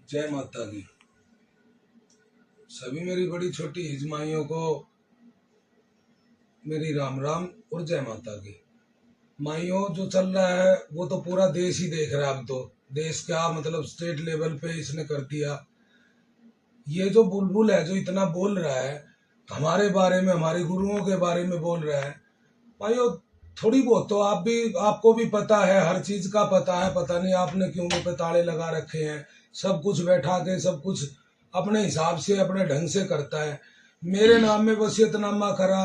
जय माता की। सभी मेरी बड़ी छोटी हिजमाइयों को मेरी राम राम और जय माता की। माइयों, जो चल रहा है वो तो पूरा देश ही देख रहा है। अब तो देश क्या मतलब स्टेट लेवल पे इसने कर दिया। ये जो बुलबुल है जो इतना बोल रहा है हमारे बारे में, हमारे गुरुओं के बारे में बोल रहा है, माइयों थोड़ी बहुत तो आपको भी पता है, हर चीज का पता है। पता नहीं आपने क्यों मुंह पे ताले लगा रखे हैं। सब कुछ बैठा के सब कुछ अपने हिसाब से अपने ढंग से करता है। मेरे नाम में वसीयतनामा करा,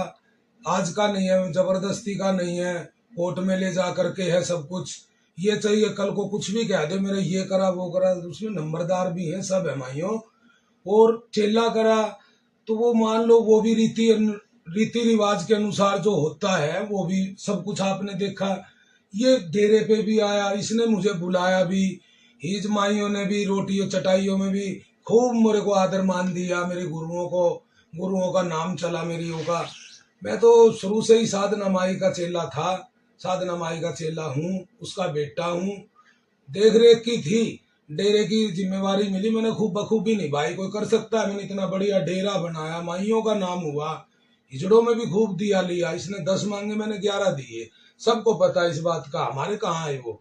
आज का नहीं है, जबरदस्ती का नहीं है, कोर्ट में ले जा करके है सब कुछ। ये चाहिए कल को कुछ भी कह दे मेरे, ये करा वो करा, उसमें नंबरदार भी है, सब है माइयों। और चेला करा तो वो मान लो वो भी रीति रिवाज के अनुसार जो होता है वो भी सब कुछ आपने देखा। ये डेरे पे भी आया, इसने मुझे बुलाया भी, हिज माइयों ने भी रोटियों चटाइयों में भी खूब मेरे को आदर मान दिया। मेरे गुरुओं का नाम चला मेरियों का। मैं तो शुरू से ही साधना माई का चेला था, साधना माई का चेला हूँ, उसका बेटा हूँ। देख रेख की थी, डेरे की जिम्मेवारी मिली, मैंने खूब बखूबी निभाई। कोई कर सकता है? मैंने इतना बढ़िया डेरा बनाया, माइयों का नाम हुआ, हिजड़ों में भी खूब दिया लिया। इसने 10 मांगे, मैंने 11 दिए। सबको पता है इस बात का। हमारे कहाँ है वो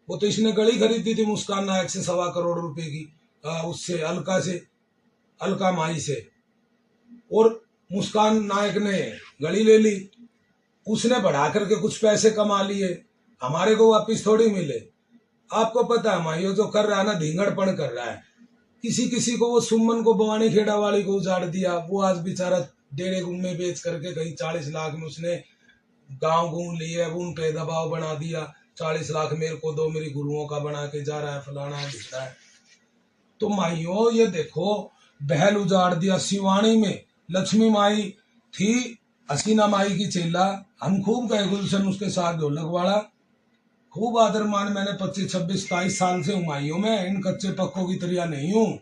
तो इसने गली खरीदी थी मुस्कान नायक से 1.25 करोड़ रुपए की, उससे अलका माई से। और मुस्कान नायक ने गली ले ली, उसने बढ़ा करके कुछ पैसे कमा लिए, हमारे को वापिस थोड़ी मिले। आपको पता है माइयो जो कर रहा है ना, धींगड़पण कर रहा है। किसी किसी को, वो सुमन को बवानी खेड़ा वाली को उजाड़ दिया। वो आज बेचारा डेरे गुम्मे बेच करके कहीं 40 लाख में उसने गांव घूम लिए, उन पे दबाव बना दिया। 40 लाख मेरे को दो, मेरी गुरुओं का बना के जा रहा है, फलाना है ढिकड़ा है। तो माइयो ये देखो, बहल उजाड़ दिया। शिवानी में लक्ष्मी माई थी, हसीना माई की चेला। हम खूब गए गुलशन उसके साथ ढोलक वाला, खूब आदर मान। मैंने 25, 26, 27 साल से हूँ माइयों में, इन कच्चे पक्कों की तरह नहीं हूँ।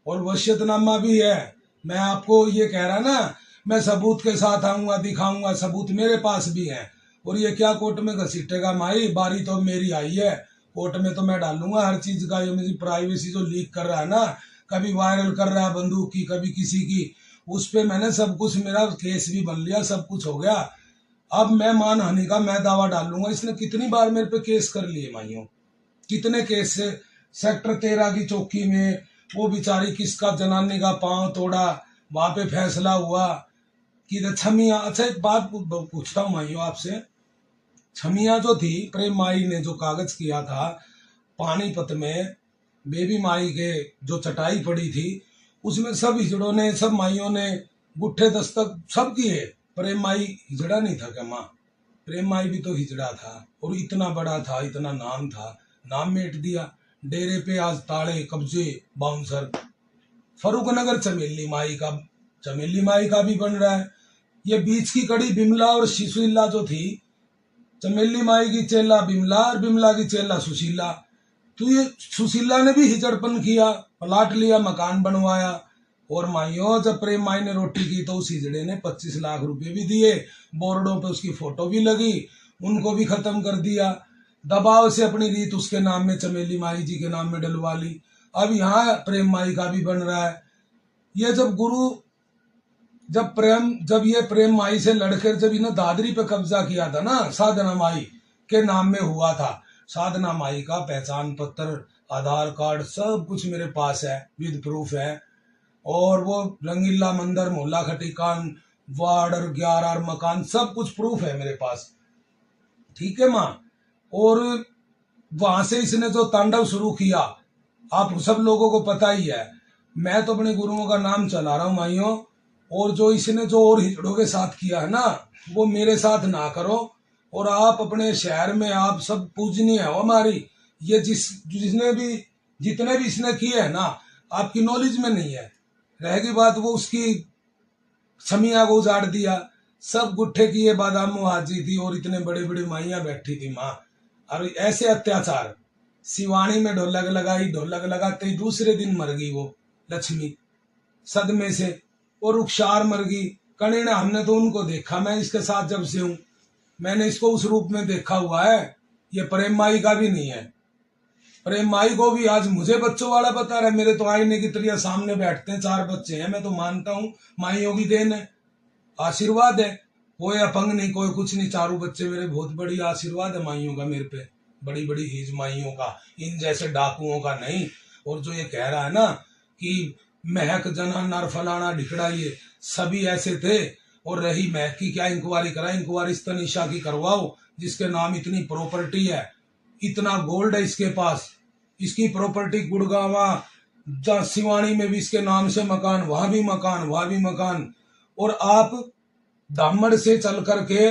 और वसीयतनामा भी है। मैं आपको ये कह रहा ना, मैं सबूत के साथ आऊंगा, दिखाऊंगा, सबूत मेरे पास भी है। और ये क्या कोर्ट में घसीटेगा माई, बारी तो मेरी आई है। कोर्ट में तो मैं डालूंगा हर चीज का। ये मेरी प्राइवेसी जो लीक कर रहा है ना, कभी वायरल कर रहा है बंदूक की, कभी किसी की, उस पे मैंने सब कुछ, मेरा केस भी बन लिया, सब कुछ हो गया। अब मैं मानहानि का मैं दावा डालूंगा। इसने कितनी बार मेरे पे केस कर लिए माइयों, कितने केस से। सेक्टर 13 की चौकी में वो बेचारी किसका जनानी का पांव तोड़ा, वहां पे फैसला हुआ कि छमिया। अच्छा एक बात पूछता हूँ माइयों आपसे, छमिया जो थी प्रेम माई ने जो कागज किया था पानीपत में, बेबी माई के जो चटाई पड़ी थी, उसमें सब हिजड़ों ने, सब माइयों ने गुट्ठे दस्तक सब किए। प्रेम माई हिजड़ा नहीं था क्या माँ? प्रेम माई भी तो हिजड़ा था, और इतना बड़ा था, इतना नाम था, नाम मेट दिया। डेरे पे आज ताले, कब्जे, बाउंसर। फरूक नगर चमेली माई का भी बन रहा है। ये बीच की कड़ी बिमला और सुशीला जो थी, चमेली माई की चेला बिमला और बिमला की चेला सुशीला। तो ये सुशीला ने भी हिजड़पन किया, प्लाट लिया, मकान बनवाया। और माइयों जब प्रेम माई ने रोटी की तो उस हिजड़े ने 25 लाख रुपए भी दिए, बोर्डों पे उसकी फोटो भी लगी, उनको भी खत्म कर दिया। दबाव से अपनी रीत उसके नाम में, चमेली माई जी के नाम में डलवा ली। अब यहाँ प्रेम माई का भी बन रहा है। ये जब ये प्रेम माई से लड़कर जब इन्हें दादरी पे कब्जा किया था ना, साधना माई के नाम में हुआ था। साधना माई का पहचान पत्र, आधार कार्ड सब कुछ मेरे पास है, विद प्रूफ है। और वो रंगीला मंदिर, मोहल्ला खटीकान, वार्ड और 11 और मकान, सब कुछ प्रूफ है मेरे पास। ठीक है माँ? और वहां से इसने जो तांडव शुरू किया, आप सब लोगों को पता ही है। मैं तो अपने गुरुओं का नाम चला रहा हूँ माइयों। और जो इसने जो और हिजड़ों के साथ किया है ना, वो मेरे साथ ना करो। और आप अपने शहर में आप सब पूजनीय हो हमारी। ये जितने भी इसने किए है ना, आपकी नॉलेज में नहीं है। रहेगी बात, वो उसकी छमिया को उजाड़ दिया, सब गुट्ठे किए, बादामो हाजी थी और इतने बड़े बड़े माइया बैठी थी माँ। और ऐसे अत्याचार। सिवानी में ढोलक लगाते ही दूसरे दिन मर गई वो लक्ष्मी सदमे से। और रुखसार मर गई, कनेना हमने तो उनको देखा। मैं इसके साथ जब से हूं, मैंने इसको उस रूप में देखा हुआ है। ये प्रेम माई का भी नहीं है। प्रेम माई को भी आज मुझे बच्चों वाला बता रहा है। मेरे तो आईने की तरह सामने बैठते हैं, 4 बच्चे हैं। मैं तो मानता हूँ माइयों की देन है, आशीर्वाद है। कोई अपंग नहीं, कोई कुछ नहीं, चारों बच्चे मेरे। बहुत बड़ी आशीर्वाद है माइयों का मेरे पे, बड़ी बड़ी हिज माइयों का, इन जैसे डाकुओं का नहीं। और जो ये कह रहा है ना कि महक जना नर फलाना ढिकड़ा, ये सभी ऐसे थे। और रही महक की क्या इंक्वायरी करा, इंक्वायरी तनिषा की करवाओ, जिसके नाम इतनी प्रॉपर्टी है, इतना गोल्ड है इसके पास, इसकी प्रॉपर्टी गुड़गावा जहाँ सिवानी में भी इसके नाम से मकान, वहां भी मकान, वहां भी मकान। और आप दामड़ से चल करके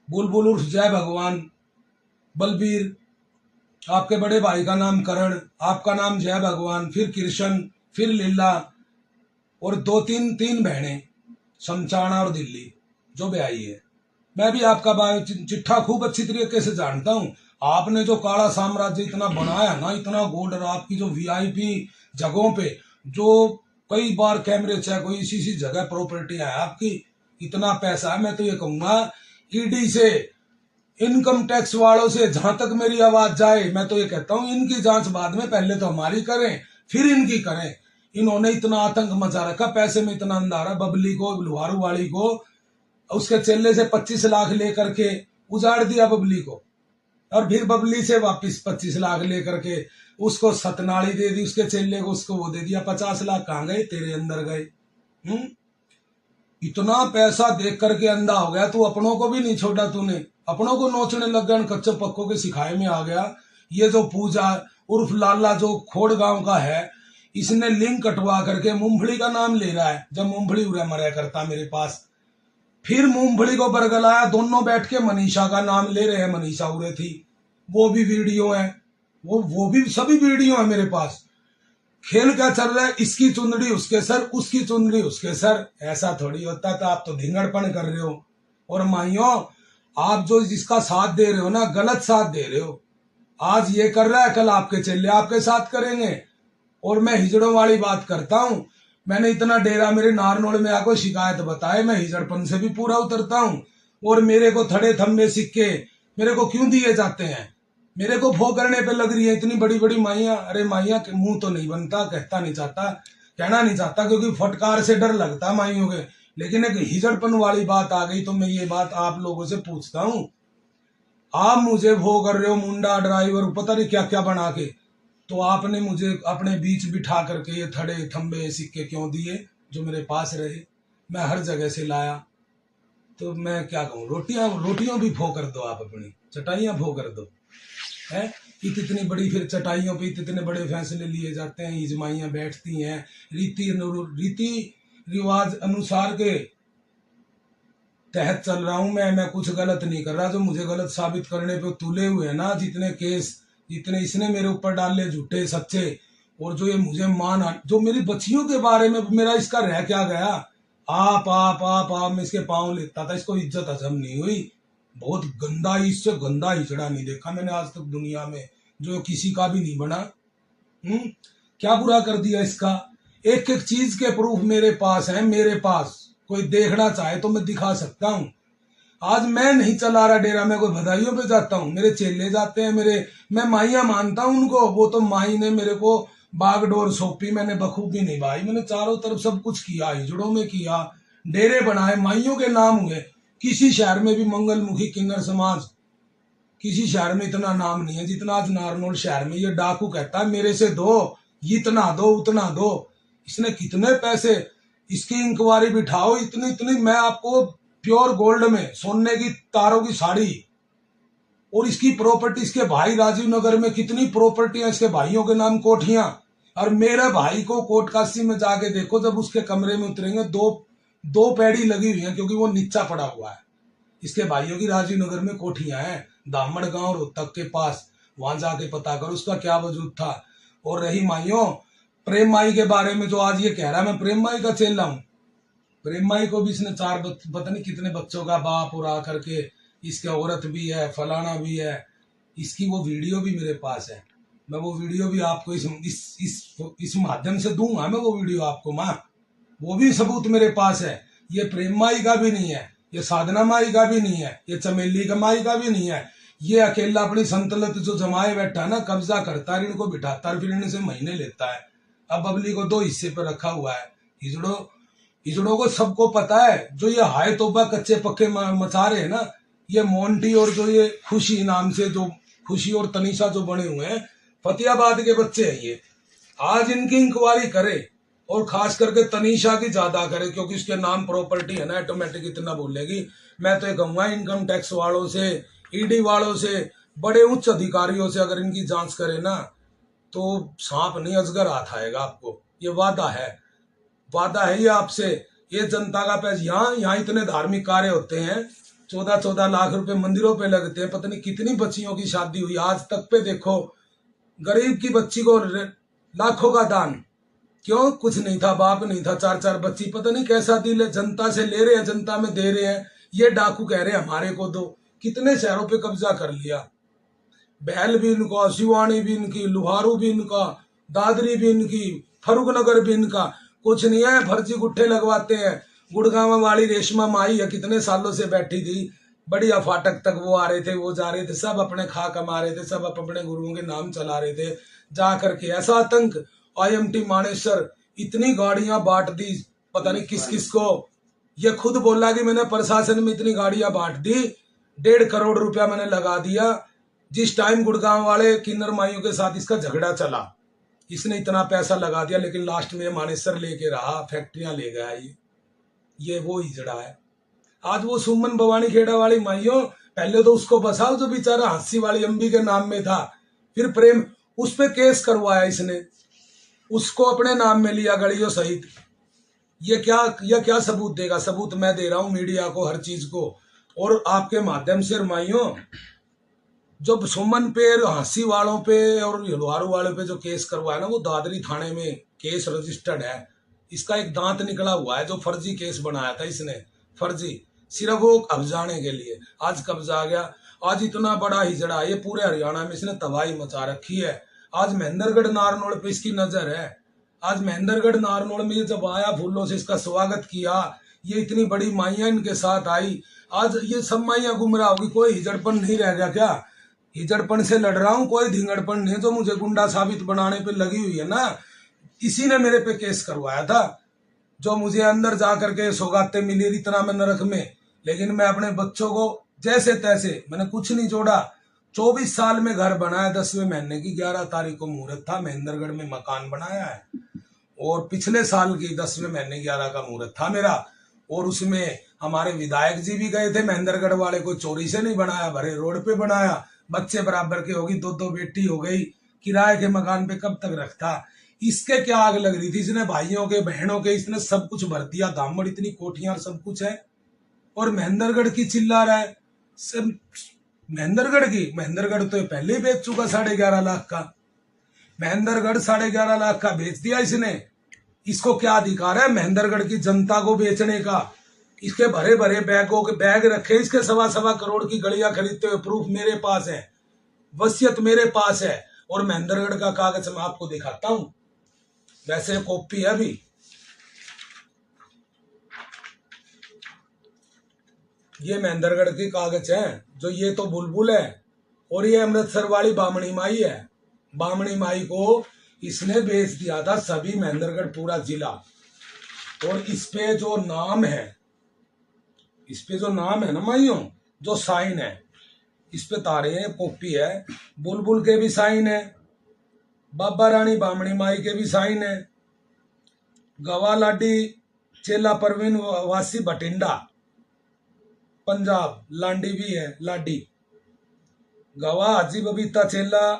बुलबुल उर्फ जय भगवान, बलबीर, आपके बड़े भाई का नाम करण, आपका नाम जय भगवान, फिर कृष्ण, फिर लीला, और 2-3 बहनें शमचाना और दिल्ली जो ब्याही है। मैं भी आपका चिट्ठा खूब अच्छी तरीके से जानता हूं। आपने जो काला साम्राज्य इतना बनाया ना, इतना गोल्ड, और आपकी जो वीआईपी जगहों पे जो कई बार कैमरे चेक हुई, इसी जगह प्रॉपर्टी है आपकी, इतना पैसा है। मैं तो ये कहूंगा ईडी से, इनकम टैक्स वालों से, जहां तक मेरी आवाज जाए, मैं तो ये कहता हूं इनकी जांच बाद में, पहले तो हमारी करें फिर इनकी करें। इन्होंने इतना आतंक मचा रखा, पैसे में इतना अंधारा। बबली को, लुहारू वाली को, उसके चेले से 25 लाख लेकर के उजाड़ दिया बबली को, और फिर बबली से वापस 25 लाख लेकर के उसको सतनाली दे दी, उसके चेले को उसको वो दे दिया। 50 लाख कहाँ गए, तेरे अंदर गए। इतना पैसा देख करके अंधा हो गया तू, अपनों को भी नहीं छोड़ा तूने, अपनों को नोचने लग गया, कच्चे पक्कों के सिखाए में आ गया। ये जो पूजा उर्फ लाला जो खोड़ गांव का है, इसने लिंक कटवा करके मूंगफली का नाम ले रहा है, जब मूंगफली उड़ा मरा करता मेरे पास। फिर मूंगफली को बरगलाया, दोनों बैठ के मनीषा का नाम ले रहे हैं, मनीषा उड़े थी, वो भी वीडियो है, वो भी सभी वीडियो है मेरे पास। खेल क्या चल रहा है, इसकी चुंदड़ी उसके सर, उसकी चुंदड़ी उसके सर, ऐसा थोड़ी होता था। आप तो धिंगड़पन कर रहे हो। और माइयों, आप जो जिसका साथ दे रहे हो ना, गलत साथ दे रहे हो। आज ये कर रहा है, कल आपके चेले आपके साथ करेंगे। और मैं हिजड़ों वाली बात करता हूं, मैंने इतना डेरा मेरे नारनौल में आको शिकायत बताए, मैं हिजड़पन से भी पूरा उतरता हूं। और मेरे को थड़े थम्बे सिक्के मेरे को क्यों दिए जाते हैं, मेरे को भो करने पे लग रही है इतनी बड़ी बड़ी माइया। अरे माइया के मुंह तो नहीं बनता, कहता नहीं चाहता, कहना नहीं चाहता, क्योंकि फटकार से डर लगता माइयों के। लेकिन एक हिजड़पन वाली बात आ गई तो मैं ये बात आप लोगों से पूछता हूं, आप मुझे भो कर रहे हो मुंडा ड्राइवर पता नहीं क्या क्या बना के, तो आपने मुझे अपने बीच बिठा करके ये थड़े थम्बे सिक्के क्यों दिए जो मेरे पास रहे, मैं हर जगह से लाया। तो मैं क्या कहूँ, रोटियां भी भो कर दो, आप अपनी चटाइयां भो कर दो है। इतनी बड़ी फिर चटाइयों पे इतने बड़े फैसले लिए जाते हैं, इजमाइयां बैठती हैं रीति रिवाज अनुसार के तहत चल रहा हूं मैं कुछ गलत नहीं कर रहा। जो मुझे गलत साबित करने पे तुले हुए ना, जितने केस, जितने इसने मेरे ऊपर डाले झूठे सच्चे, और जो ये मुझे जो मेरी बच्चियों के बारे में मेरा इसका रह क्या गया। आप मैं इसके पांव लेता था, इसको इज्जत हजम नहीं हुई। बहुत गंदा, इससे गंदा हिजड़ा नहीं देखा मैंने आज तक दुनिया में, जो किसी का भी नहीं बना। क्या बुरा कर दिया इसका। एक एक चीज के प्रूफ मेरे पास है, मेरे पास कोई देखना चाहे तो मैं दिखा सकता हूं। आज मैं नहीं चला रहा डेरा, मैं कोई बधाइयों पे जाता हूं, मेरे चेले जाते हैं, मैं माइया मानता हूं उनको। वो तो माई ने मेरे को बागडोर सौंपी, मैंने बखूबी निभाई, मैंने चारों तरफ सब कुछ किया, हिजड़ों में किया, डेरे बनाए, माइयों के नाम हुए। किसी शहर में भी मंगलमुखी किन्नर समाज, किसी शहर में इतना नाम नहीं है जितना आज नारनौल शहर में। ये डाकू कहता है मेरे से दो, इतना दो उतना दो। इसने कितने पैसे, इसकी इंक्वायरी बिठाओ, इतनी इतनी, मैं आपको प्योर गोल्ड में सोने की तारों की साड़ी, और इसकी प्रॉपर्टी, इसके भाई राजीव नगर में कितनी प्रॉपर्टियां, इसके भाइयों के नाम कोठियां। और मेरे भाई को कोटकाशी में जाके देखो, जब उसके कमरे में उतरेंगे, दो पैड़ी लगी हुई है, क्योंकि वो नीचा पड़ा हुआ है। इसके भाइयों की राजीव नगर में कोठियां हैं, दामड़ गांव रोहतक के पास, वहां जाके पता करो उसका क्या वजूद था। और रही माइयों, प्रेम माई के बारे में जो आज ये कह रहा है मैं प्रेम माई का चेला हूं, प्रेम माई को भी इसने 4 पता नहीं कितने बच्चों का बाप और आकर के, इसके औरत भी है, फलाना भी है। इसकी वो वीडियो भी मेरे पास है, मैं वो वीडियो भी आपको इस माध्यम से दूंगा, मैं वो वीडियो आपको मां, वो भी सबूत मेरे पास है। ये प्रेम माई का भी नहीं है, ये साधना माई का भी नहीं है, ये चमेली का माई का भी नहीं है, ये अकेला अपनी संतलत जो जमाए बैठा है ना, कब्जा करता है, इनको बिठाता है, फिर इनसे महीने लेता है। अब बबली को 2 हिस्से पर रखा हुआ है। हिजड़ों हिजड़ों को सबको पता है, जो ये हाय तोबा कच्चे पक्के मचा रहे हैं ना, ये मोंटी और जो ये खुशी नाम से, जो खुशी और तनीषा जो बने हुए हैं, फतेहाबाद के बच्चे हैं ये। आज इनकी इंक्वायरी करे, और खास करके तनीषा की ज्यादा करे, क्योंकि उसके नाम प्रॉपर्टी है ना, ऑटोमेटिक इतना बोलेगी। मैं तो ये कहूंगा इनकम टैक्स वालों से, ईडी वालों से, बड़े उच्च अधिकारियों से अगर इनकी जांच करे ना, तो सांप नहीं अजगर हाथ आएगा आपको। ये वादा है ये आपसे। ये जनता का पैसा, यहाँ इतने धार्मिक कार्य होते हैं, 14-14 लाख रुपए मंदिरों पे लगते हैं, पता नहीं कितनी बच्चियों की शादी हुई आज तक पे देखो। गरीब की बच्ची को लाखों का दान, क्यों? कुछ नहीं था, बाप नहीं था, 4-4 बच्ची, पता नहीं कैसा दिल है, जनता से ले रहे हैं, जनता में दे रहे हैं। ये डाकू कह रहे हैं हमारे को दो। कितने शहरों पे कब्जा कर लिया, बहल भी इनका, शिवानी भी इनकी, लुहारू भी इनका, दादरी भी इनकी, फरुखनगर भी इनका। कुछ नहीं है, फर्जी गुट्ठे लगवाते हैं। गुड़गांव वाली रेशमा माई है, कितने सालों से बैठी थी, बढ़िया फाटक तक वो आ रहे थे, वो जा रहे थे, सब अपने खा कमा रहे थे, सब अपने गुरुओं के नाम चला रहे थे। जा करके ऐसा आतंक, IMT मानेसर इतनी गाड़ियां बांट दी, पता नहीं किस किस को। ये खुद बोला कि मैंने प्रशासन में इतनी गाड़ियां बांट दी, 1.5 करोड़ रुपया मैंने लगा दिया। जिस टाइम गुड़गांव वाले किन्नर माइयों के साथ इसका झगड़ा चला, इसने इतना पैसा लगा दिया, लेकिन लास्ट में मानेसर लेके रहा, फैक्ट्रियां ले गया। ये वो हिजड़ा है। आज वो सुमन भवानी खेड़ा वाली माइयों, पहले तो उसको बसाओ जो बेचारा हंसी वाली अम्बी के नाम में था, फिर प्रेम, उस पे केस करवाया इसने, उसको अपने नाम में लिया गड़ियों सहित। ये क्या सबूत देगा? सबूत मैं दे रहा हूं मीडिया को, हर चीज को, और आपके माध्यम से माइयों, जो सुमन पे, हंसी वालों पे और हिलवारू वालों पे जो केस करवाया ना, वो दादरी थाने में केस रजिस्टर्ड है। इसका एक दांत निकला हुआ है, जो फर्जी केस बनाया था इसने, फर्जी, सिर्फ वो कब्जाने के लिए। आज कब्जा आ गया। आज इतना बड़ा हिजड़ा, ये पूरे हरियाणा में इसने तबाही मचा रखी है। आज महेंद्रगढ़ नारनौल पे इसकी नजर है। आज महेंद्रगढ़ नारनौल में जब आया, फूलों से इसका स्वागत किया, ये इतनी बड़ी माइया इनके साथ आई। आज ये सब माइया गुमराह होगी, कोई हिजड़पन नहीं रह गया क्या? हिजड़पन से लड़ रहा हूं, कोई धिंगड़पन नहीं, जो मुझे गुंडा साबित बनाने पे लगी हुई है ना, इसी ने मेरे पे केस करवाया था। जो मुझे अंदर जा करके सौगातें मिली इतना मैं नरक में, लेकिन मैं अपने बच्चों को जैसे तैसे, मैंने कुछ नहीं जोड़ा। 24 साल में घर बनाया, 10वें महीने की 11 तारीख को मुहूर्त था, महेंद्रगढ़ में मकान बनाया है। और पिछले साल की 10वें महीने 11 का मुहूर्त था मेरा, और उसमें हमारे विधायक जी भी गए थे। महेंद्रगढ़ वाले कोई चोरी से नहीं बनाया, भरे रोड पे बनाया, बच्चे बराबर के होगी, 2-2 बेटी हो गई, किराए के मकान पे कब तक रखता। इसके क्या आग लग रही थी? इसने भाइयों के, बहनों के, इसने सब कुछ भर दिया, दामड़, इतनी कोठियां और सब कुछ है, और महेंद्रगढ़ की चिल्ला रहा है सब। महेंद्रगढ़ तो पहले ही बेच चुका 11.5 लाख का। महेंद्रगढ़ 11.5 लाख का बेच दिया इसने। इसको क्या अधिकार है महेंद्रगढ़ की जनता को बेचने का? इसके भरे भरे बैगों के बैग रखे, इसके 1.25 करोड़ की गड़ियां खरीदते हुए प्रूफ मेरे पास है, वसीयत मेरे पास है, और महेंद्रगढ़ का कागज मैं आपको दिखाता हूं, वैसे कॉपी है अभी। ये महेंद्रगढ़ की कागज है, जो ये तो बुलबुल है, और ये अमृतसर वाली बामणी माई है। बामणी माई को इसने बेच दिया था सभी महेंद्रगढ़ पूरा जिला। और इस पे जो नाम है ना माइयों, जो साइन है, इस पे तारे हैं, कॉपी है, बुलबुल के भी साइन है, बाबा रानी बामणी माई के भी साइन है, गवा लाडी चेला परवीन वासी बटिंडा पंजाब, लांडी भी है, लाडी, गवा हाजी बबीता चेला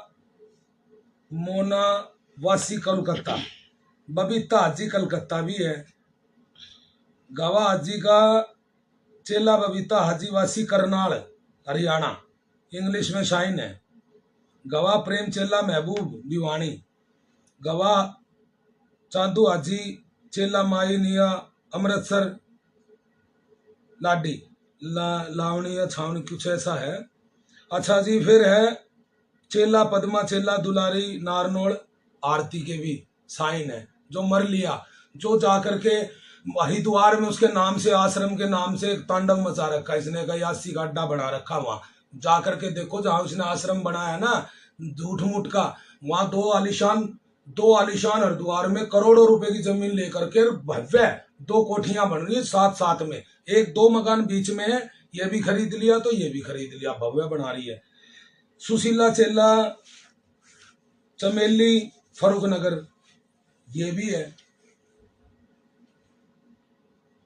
मोना वासी कलकत्ता, बबीता हाजी कलकत्ता भी है, गवा हाजी का चेला बबीता हाजी वासी करनाल हरियाणा, इंग्लिश में शाइन है, गवा प्रेम चेला महबूब भिवानी, गवा चांदू हाजी चेला माई निया अमृतसर लाडी, लावणी या छावनी, कुछ ऐसा है। अच्छा जी, फिर है चेला पद्मा चेला दुलारी नारनौल आरती के भी साइन है, जो मर लिया, जो जाकर के हरिद्वार में उसके नाम से, आश्रम के नाम से तांडव मचा रखा इसने, का 80 का अड्डा बना रखा वहां, जा करके देखो जहां उसने आश्रम बनाया ना झूठ मूठ का, वहां दो आलिशान हरिद्वार में करोड़ों रुपए की जमीन लेकर के भव्य 2 कोठियां बन रही है साथ साथ में, एक 2 मकान बीच में है, ये भी खरीद लिया तो ये भी खरीद लिया, भव्य बना रही है। सुशीला चेला चमेली फरुखनगर ये भी है।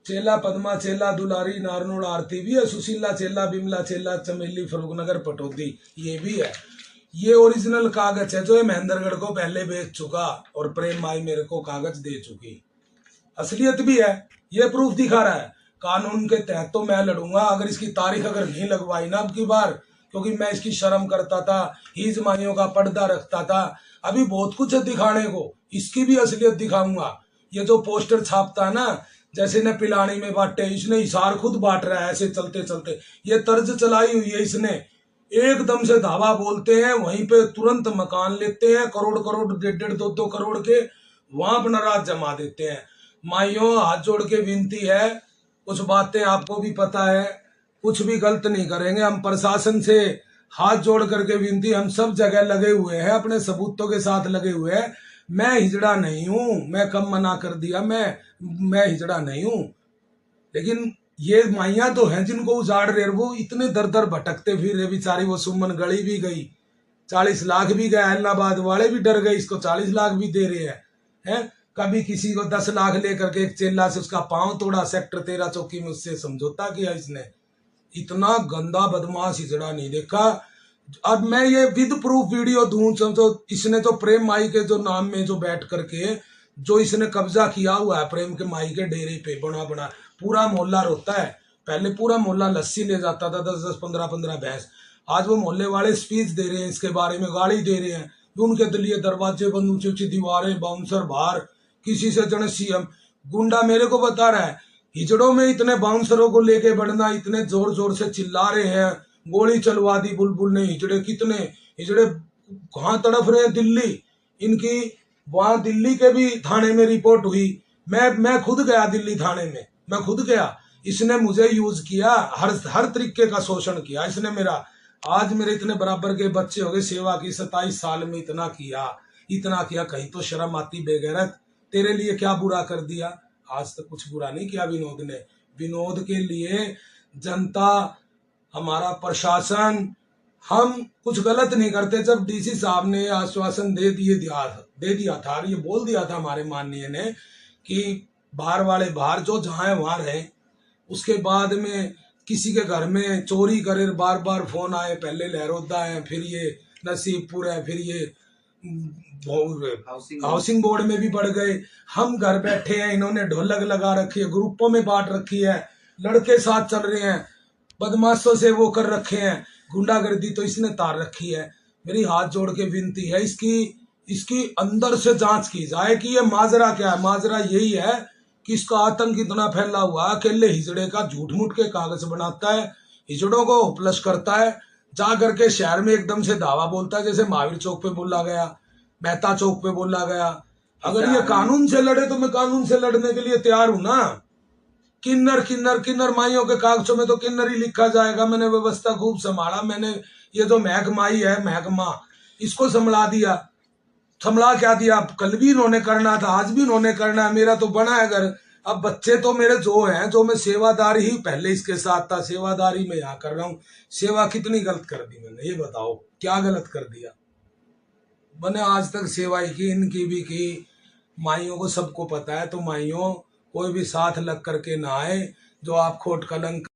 चेला पद्मा चेला दुलारी नारनोल आरती भी है। सुशीला चेला बिमला चेला चमेली फरुखनगर पटौदी ये भी है। ये ओरिजिनल कागज है जो ये महेंद्रगढ़ को पहले बेच चुका और प्रेम माई मेरे को कागज दे चुकी, असलियत भी है, ये प्रूफ दिखा रहा है। कानून के तहत तो मैं लड़ूंगा, अगर इसकी तारीख अगर नहीं लगवाई ना अब की बार, क्योंकि मैं इसकी शर्म करता था, हीज माइयों का पर्दा रखता था, अभी बहुत कुछ है दिखाने को, इसकी भी असलियत दिखाऊंगा। ये जो पोस्टर छापता है ना, जैसे ने पिलानी में बांटे, इसने इशार खुद बांट रहा है ऐसे चलते चलते, ये तर्ज चलाई हुई है इसने, एकदम से धावा बोलते हैं वहीं पे तुरंत मकान लेते हैं, करोड़ करोड़ 1.5 2 करोड़ के वहां अपना राज जमा देते हैं। माइयों हाथ जोड़ के विनती है, कुछ बातें आपको भी पता है, कुछ भी गलत नहीं करेंगे हम, प्रशासन से हाथ जोड़ करके विनती, हम सब जगह लगे हुए हैं, अपने सबूतों के साथ लगे हुए हैं। मैं हिजड़ा नहीं हूं, मैं कब मना कर दिया, मैं हिजड़ा नहीं हूं, लेकिन ये माइया तो हैं जिनको उजाड़ रहे, वो इतने दर दर भटकते फिर रहे बेचारी। वो सुमन गली भी गई, 40 लाख भी गया, इलाहाबाद वाले भी डर गए, इसको 40 लाख भी दे रहे हैं। कभी किसी को 10 लाख लेकर के एक चेला से उसका पांव तोड़ा, सेक्टर 13 चौकी में उससे समझौता किया इसने। इतना गंदा बदमाश हिजड़ा नहीं देखा। अब मैं ये विद प्रूफ वीडियो दूं तो इसने तो प्रेम माई के जो नाम में जो बैठ करके जो इसने कब्जा किया हुआ है प्रेम के माई के डेरे पे, बना बना पूरा मोहल्ला रोता है। पहले पूरा मोहल्ला लस्सी ले जाता था, 10-10 15-15 भैंस, आज वो मोहल्ले वाले स्पीच दे रहे हैं इसके बारे में, गाली दे रहे हैं, उनके लिए दरवाजे बंद, ऊंची ऊंची दीवारें, बाउंसर बाहर, किसी से जन सीएम गुंडा मेरे को बता रहा है हिजड़ों में इतने बाउंसरों को लेके बढ़ना, इतने जोर जोर से चिल्ला रहे हैं, गोली चलवा दी बुलबुल ने, हिजड़े कितने हिजड़े कहाँ तड़फ रहे हैं, दिल्ली इनकी, वहां दिल्ली के भी थाने में रिपोर्ट हुई, मैं खुद गया दिल्ली थाने में, मैं खुद गया, इसने मुझे यूज किया, हर तरीके का शोषण किया इसने मेरा। आज मेरे इतने बराबर के बच्चे हो गए, सेवा की 27 साल में इतना किया, कहीं तो शर्म आती बेगैरत। तेरे लिए क्या बुरा कर दिया? आज तक कुछ बुरा नहीं किया विनोद ने। विनोद के लिए जनता, हमारा प्रशासन, हम कुछ गलत नहीं करते। जब डीसी साहब ने आश्वासन दे दिया था, ये बोल दिया था हमारे माननीय ने कि बाहर वाले बाहर जो जहाँ है वहां रहे, उसके बाद में किसी के घर में चोरी करे, बार बार फोन आए, पहले लहरोदा है, फिर ये नसीबपुर है, फिर ये हाउसिंग बोर्ड में भी बढ़ गए। हम घर बैठे हैं, इन्होंने ढोलक लगा रखी है, ग्रुपों में बांट रखी है, लड़के साथ चल रहे हैं, बदमाशों से वो कर रखे हैं, गुंडागर्दी तो इसने तार रखी है। मेरी हाथ जोड़ के विनती है, इसकी अंदर से जांच की जाए कि ये माजरा क्या है। माजरा यही है कि इसका आतंक इतना फैला हुआ, अकेले हिजड़े का झूठ मूठ के कागज बनाता है, हिजड़ों को होपलेस करता है, जा करके शहर में एकदम से दावा बोलता है, जैसे महावीर चौक पे बोला गया, मेहता चौक पे बोला गया। अगर ये कानून से लड़े तो मैं कानून से लड़ने के लिए तैयार हूं ना। किन्नर माइयों के कागजों में तो किन्नर ही लिखा जाएगा। मैंने व्यवस्था खूब संभाला, मैंने ये जो महकमाई है, महकमा, इसको संभला क्या दिया? कल भी इन्होंने करना था, आज भी इन्होंने करना है, मेरा तो बना है घर। अब बच्चे तो मेरे जो हैं, जो मैं सेवादारी ही पहले इसके साथ था, सेवादारी में यहाँ कर रहा हूँ। सेवा कितनी गलत कर दी मैंने, ये बताओ क्या गलत कर दिया? मैंने आज तक सेवा ही की, इनकी भी की, माइयों को सबको पता है। तो माइयों, कोई भी साथ लग करके ना आए, जो आप खोट कलंक